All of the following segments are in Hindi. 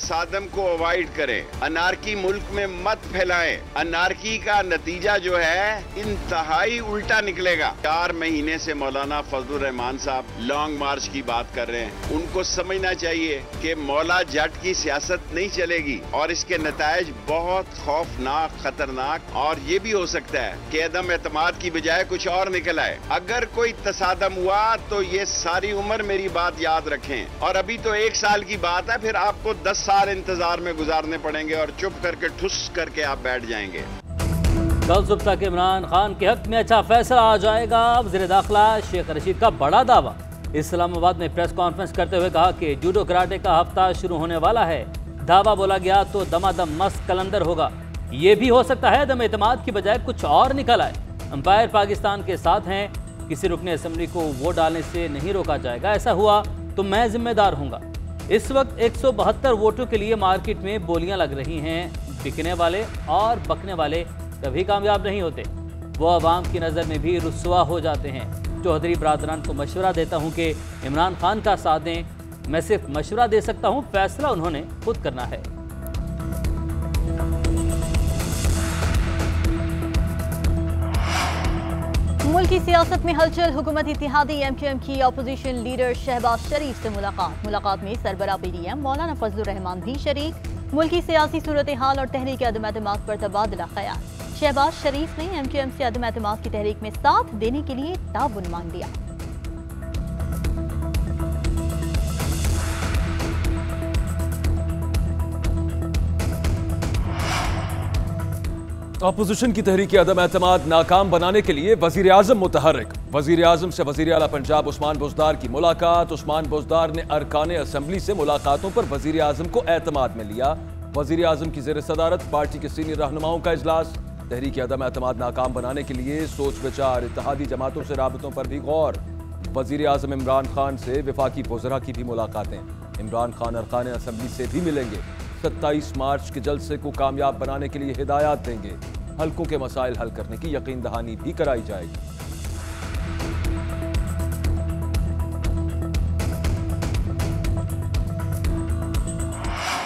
तसादम को अवॉइड करें, अनारकी मुल्क में मत फैलाएं। अनारकी का नतीजा जो है इंतहाई उल्टा निकलेगा। 4 महीने से मौलाना फजलुर रहमान साहब लॉन्ग मार्च की बात कर रहे हैं। उनको समझना चाहिए कि मौला जट की सियासत नहीं चलेगी और इसके नतायज बहुत खौफनाक, खतरनाक और ये भी हो सकता है कि अदम एतमाद की बजाय कुछ और निकल आए। अगर कोई तसादम हुआ तो ये सारी उम्र मेरी बात याद रखें। और अभी तो 1 साल की बात है, फिर आपको 10 साल इंतजार में गुजारने पड़ेंगे और चुप करके ठुस करके आप बैठ जाएंगे। कल सुबह तक इमरान खान के हक में अच्छा फैसला आ जाएगा। वज़ीर दाखिला शेख रशीद का बड़ा दावा। इस्लामाबाद में प्रेस कॉन्फ्रेंस करते हुए कहा कि जूडो कराटे का हफ्ता शुरू होने वाला है। दावा बोला गया तो दमादम मस्त कलंदर होगा। ये भी हो सकता है अदम एतमाद की बजाय कुछ और निकल आए। अंपायर पाकिस्तान के साथ हैं, किसी रुकने असेंबली को वोट डालने से नहीं रोका जाएगा। ऐसा हुआ तो मैं जिम्मेदार हूंगा। इस वक्त 172 वोटों के लिए मार्केट में बोलियां लग रही हैं। बिकने वाले और बकने वाले कभी कामयाब नहीं होते, वो अवाम की नज़र में भी रुस्वा हो जाते हैं। चौधरी बरादरान को मशवरा देता हूँ कि इमरान खान का साथ दें। मैं सिर्फ मशवरा दे सकता हूँ, फैसला उन्होंने खुद करना है। मुल्क की सियासत में हलचल। हुकूमत इत्तेहादी MQM की अपोजिशन लीडर शहबाज शरीफ से मुलाकात में सरबरा PDM मौलाना फजलुर रहमान भी शरीक। मुल्क की सियासी सूरत हाल और तहरीक अदम एतमाद पर तबादला ख्याल। शहबाज शरीफ ने MQM से अदम एतमाद की तहरीक में साथ देने के लिए ताउन मांग लिया। अपोजिशन की तहरीक अदम एतमाद नाकाम बनाने के लिए वजीर आजम मुतहर्रिक। वजीर आजम से वजीर आला पंजाब उस्मान बुज़दार की मुलाकात। उस्मान बुज़दार ने अरकान असम्बली से मुलाकातों पर वजीर आजम को एतमाद में लिया। वजीर आजम की ज़ेर सदारत पार्टी के सीनियर रहनुमाओं का इजलास। तहरीक अदम एतमाद नाकाम बनाने के लिए सोच विचार, इत्तेहादी जमातों से राबतों पर भी गौर। वजीर आजम इमरान खान से वफाकी वज़रा की भी मुलाकातें। इमरान खान अरकान असम्बली से भी मिलेंगे। 27 मार्च के जलसे को कामयाब बनाने के लिए हिदायत देंगे। हल्कों के मसाइल हल करने की यकीन दहानी भी कराई जाएगी।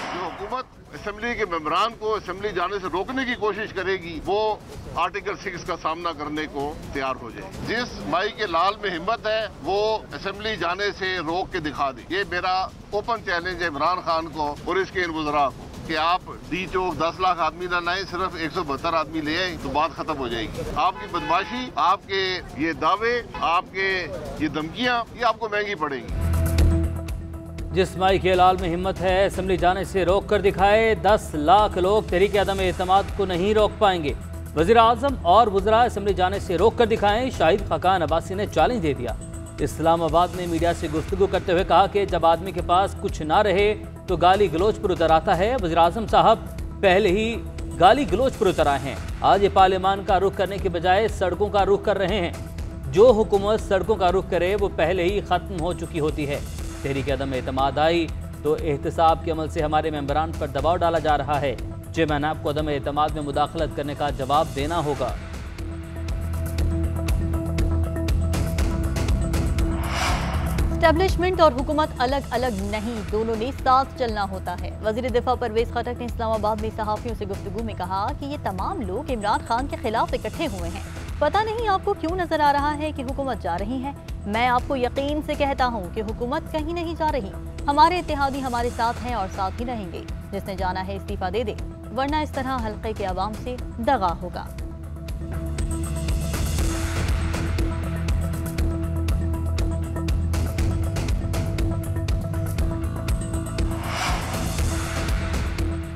जो हुकूमत असेंबली के मेंबरान को असेंबली जाने से रोकने की कोशिश करेगी, वो आर्टिकल 6 का सामना करने को तैयार हो जाए। जिस माई के लाल में हिम्मत है वो असेंबली जाने से रोक के दिखा दे। ये मेरा ओपन चैलेंज है इमरान खान को और इसके इन वज़रा को कि आप डी चौक 10 लाख आदमी ना लाएं, सिर्फ 172 आदमी ले आए तो बात खत्म हो जाएगी। आपकी बदमाशी, आपके ये दावे, आपके ये धमकियां, ये आपको महंगी पड़ेगी। जिस माई के लाल में हिम्मत है असेंबली जाने से रोक कर दिखाए। 10 लाख लोग तहरीक अदम एतमाद को नहीं रोक पाएंगे। वज़ीर आज़म और वज़रा असेंबली जाने से रोक कर दिखाएं। शाहिद खाकान अब्बासी ने चैलेंज दे दिया। इस्लामाबाद में मीडिया से गुफ्तगू करते हुए कहा कि जब आदमी के पास कुछ ना रहे तो गाली गलोच पर उतर आता है। वज़ीर आज़म साहब पहले ही गाली गलोच पर उतर आए हैं। आज ये पार्लियामान का रुख करने के बजाय सड़कों का रुख कर रहे हैं। जो हुकूमत सड़कों का रुख करे वो पहले ही ख़त्म हो चुकी होती है। तहरीक अदम एतमाद आई तो एहतसाब के अमल से हमारे मेंबरान पर दबाव डाला जा रहा है। चेयरमैन आपको अदम एतमाद में मुदाखलत करने का जवाब देना होगा। एस्टेब्लिशमेंट और हुकूमत अलग अलग नहीं, दोनों ने साथ चलना होता है। वज़ीर दिफा परवेज खटक ने इस्लामाबाद में सहाफ़ियों से गुफ्तगू में कहा कि ये तमाम लोग इमरान खान के खिलाफ इकट्ठे हुए हैं। पता नहीं आपको क्यों नजर आ रहा है कि हुकूमत जा रही है। मैं आपको यकीन से कहता हूँ कि हुकूमत कहीं नहीं जा रही। हमारे इत्तेहादी हमारे साथ हैं और साथ ही रहेंगे। जिसने जाना है इस्तीफा दे दे, वरना इस तरह हल्के के अवाम से दगा होगा।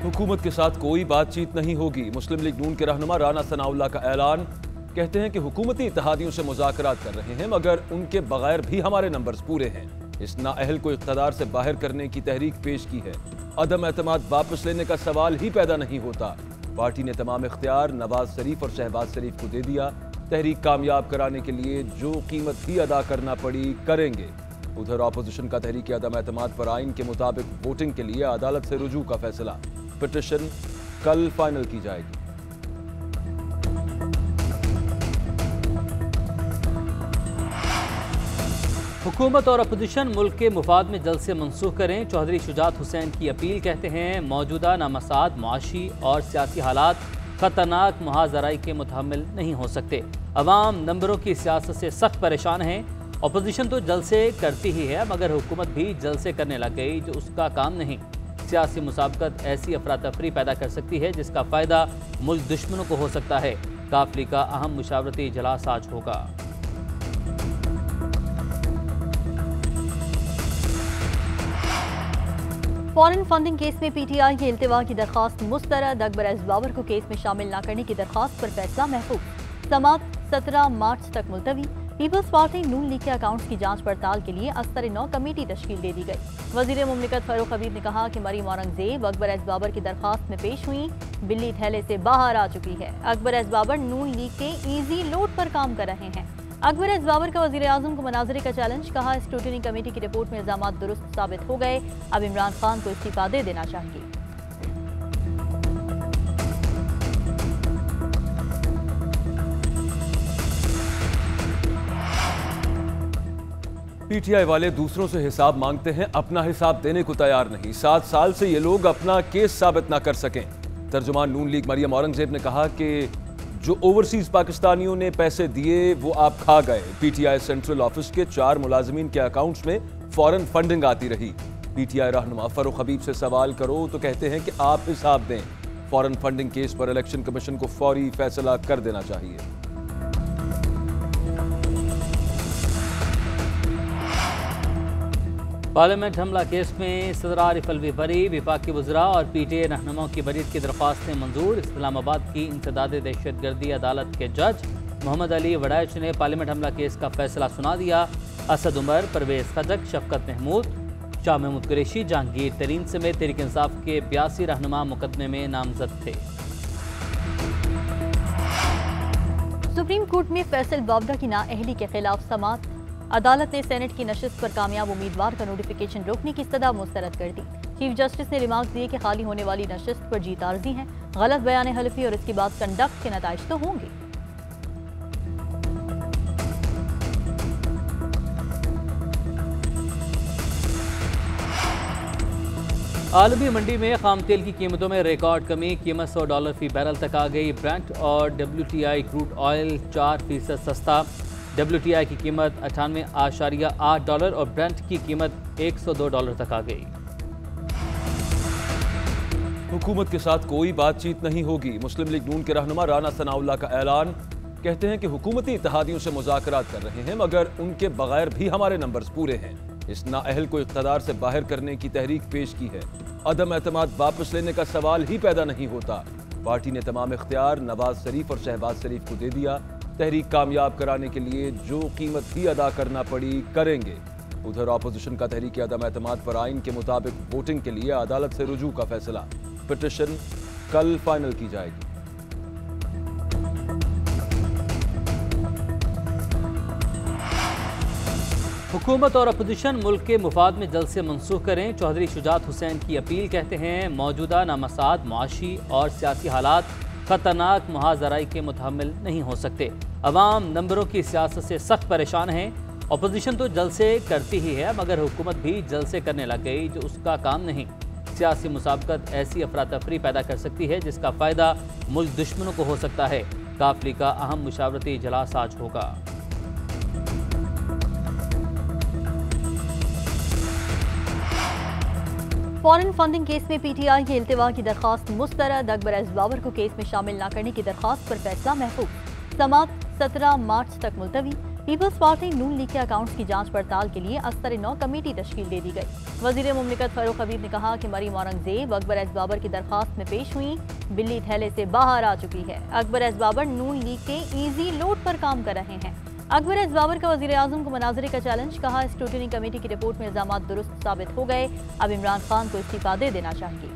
हुकूमत के साथ कोई बातचीत नहीं होगी। मुस्लिम लीग नून के रहनुमा राना सनाउल्लाह का ऐलान। कहते हैं कि हुकूमती इत्तेहादियों से मुज़ाकरात कर रहे हैं, मगर उनके बगैर भी हमारे नंबर्स पूरे हैं। इस नाअहल को इक़्तिदार से बाहर करने की तहरीक पेश की है। अदम एतमाद वापस लेने का सवाल ही पैदा नहीं होता। पार्टी ने तमाम इख्तियार नवाज शरीफ और शहबाज शरीफ को दे दिया। तहरीक कामयाब कराने के लिए जो कीमत भी अदा करना पड़ी करेंगे। उधर अपोजिशन का तहरीक अदम एतमाद पर आइन के मुताबिक वोटिंग के लिए अदालत से रुजू का फैसला। पिटिशन कल फाइनल की जाएगी। हुकूमत और अपोजिशन मुल्क के मुफाद में जल्द से मनसूख करें। चौधरी शुजात हुसैन की अपील। कहते हैं मौजूदा नामसाद मुआशी और सियासी हालात खतरनाक मुहाजराई के मुतहम्मिल नहीं हो सकते। अवाम नंबरों की सियासत से सख्त परेशान हैं। अपोजिशन तो जल्द से करती ही है, मगर हुकूमत भी जल्द से करने लग गई जो उसका काम नहीं। सियासी मुसाबकत ऐसी अफरा तफरी पैदा कर सकती है जिसका फ़ायदा मुल्क दुश्मनों को हो सकता है। काफिले का अहम मुशावरती इजलास आज होगा। फॉरेन फंडिंग केस में पीटीआई की इल्तिवा की दरख्वास्त मुस्तरद। अकबर एस बाबर को केस में शामिल न करने की दरख्वास्त पर फैसला महफूज। समाअत 17 मार्च तक मुलतवी। पीपल्स पार्टी नून लीग के अकाउंट्स की जांच पड़ताल के लिए अस्तर-ए-नौ कमेटी तश्कील दे दी गई। वजीर मुमलिकत फारूक हबीब ने कहा कि मरीम औरंगजेब अकबर एस बाबर की दरख्वास्त में पेश हुई, बिल्ली थैले से बाहर आ चुकी है। अकबर एस बाबर नून लीग के ईजी लोड पर काम कर रहे हैं। अकबर एस बाबर का वजीर आजम को मनाजरे का चैलेंज। कहा स्क्रूटनी कमेटी की रिपोर्ट में इल्जाम दुरुस्त साबित हो गए, अब इमरान खान को इस्तीफा दे देना चाहिए। पीटीआई वाले दूसरों से हिसाब मांगते हैं, अपना हिसाब देने को तैयार नहीं। 7 साल से ये लोग अपना केस साबित ना कर सकें। तर्जुमान नून लीग मरियम औरंगजेब ने कहा कि जो ओवरसीज पाकिस्तानियों ने पैसे दिए वो आप खा गए। पीटीआई सेंट्रल ऑफिस के 4 मुलाजमीन के अकाउंट्स में फॉरेन फंडिंग आती रही। पीटीआई रहनुमा फारूक हबीब से सवाल करो तो कहते हैं कि आप हिसाब दें। फॉरेन फंडिंग केस पर इलेक्शन कमीशन को फौरी फैसला कर देना चाहिए। पार्लियामेंट हमला केस में सदर आरिफ अलवी बरी। विफाकी वज़रा और पीटीआई रहनुमाओं की बरीत की दरख्वास्तें मंजूर। इस्लामाबाद की इंसदाद दहशतगर्दी अदालत के जज मोहम्मद अली वड़ैच ने पार्लियामेंट हमला केस का फैसला सुना दिया। असद उमर, परवेज खजक, शफकत महमूद, शाह महमूद कुरैशी, जहांगीर तरीन समेत तहरीक इंसाफ के 82 रहनुमा मुकदमे में नामजद थे। सुप्रीम कोर्ट में फैसल बावड़ा की नाअहली के खिलाफ समाअत। अदालत ने सेनेट की नशिस्त पर कामयाब उम्मीदवार का नोटिफिकेशन रोकने की सदा मुस्तरद कर दी। चीफ जस्टिस ने रिमार्क दिए कि खाली होने वाली नशिस्त पर जीत आर्जी है। गलत बयान हल्फी और इसके बाद कंडक्ट के नताइज तो होंगे। आलमी मंडी में खाम तेल की कीमतों में रिकॉर्ड कमी। कीमत $100 फी बैरल तक आ गई। ब्रेंट और WTI क्रूड ऑयल 4% सस्ता। WTI की कीमत $98.8 और ब्रेंट की कीमत $102 तक आ गई। हुकूमत के साथ कोई बातचीत नहीं होगी। मुस्लिम लीग नून के रहनुमा राना सनाउल्लाह का ऐलान। कहते हैं कि हुकूमती इत्तेहादियों से मुज़ाकरात कर रहे हैं, मगर उनके बगैर भी हमारे नंबर्स पूरे हैं। इस नाअहल को इक़्तिदार से बाहर करने की तहरीक पेश की है। अदम एतमाद वापस लेने का सवाल ही पैदा नहीं होता। पार्टी ने तमाम इख्तियार नवाज शरीफ और शहबाज शरीफ को दे दिया। तहरीक कामयाब कराने के लिए जो कीमत भी अदा करना पड़ी करेंगे। उधर अपोजिशन का तहरीक अदम एतमाद पर आइन के मुताबिक वोटिंग के लिए अदालत से रुजू का फैसला। पिटिशन कल फाइनल की जाएगी। हुकूमत और अपोजिशन मुल्क के मुफाद में जल्द से मनसूख करें। चौधरी शुजात हुसैन की अपील। कहते हैं मौजूदा नामसाद मुआशी और सियासी हालात खतरनाक मुहाजराई के मुतहम्मिल नहीं हो सकते। अवाम नंबरों की सियासत से सख्त परेशान हैं। अपोजिशन तो जल्द से करती ही है, मगर हुकूमत भी जल्द से करने लग गई जो उसका काम नहीं। सियासी मुसाबकत ऐसी अफरा तफरी पैदा कर सकती है जिसका फ़ायदा मुल्क दुश्मनों को हो सकता है। काफिले का अहम मुशावरती इजलास आज होगा। फॉरेन फंडिंग केस में पीटीआई की इल्तिवा की दरख्वास्त मुस्तरद। अकबर एस बाबर को केस में शामिल न करने की दरख्वास्त पर फैसला महफूज। समाअत 17 मार्च तक मुलतवी। पीपल्स पार्टी नून लीग के अकाउंट्स की जांच पड़ताल के लिए अस्तर-ए-नौ कमेटी तश्कील दे दी गई। वजीर मुमलिकत फारूक हबीब ने कहा कि मरीम औरंगजेब अकबर एस बाबर की दरख्वास्त में पेश हुई, बिल्ली थैले से बाहर आ चुकी है। अकबर एस बाबर नून लीग के ईजी लोड पर काम कर रहे हैं। अकबर एस बाबर का वजीर आजम को मनाजरे का चैलेंज। कहा स्क्रूटनी कमेटी की रिपोर्ट में इल्जाम दुरुस्त साबित हो गए, अब इमरान खान को इस्तीफा दे देना चाहिए।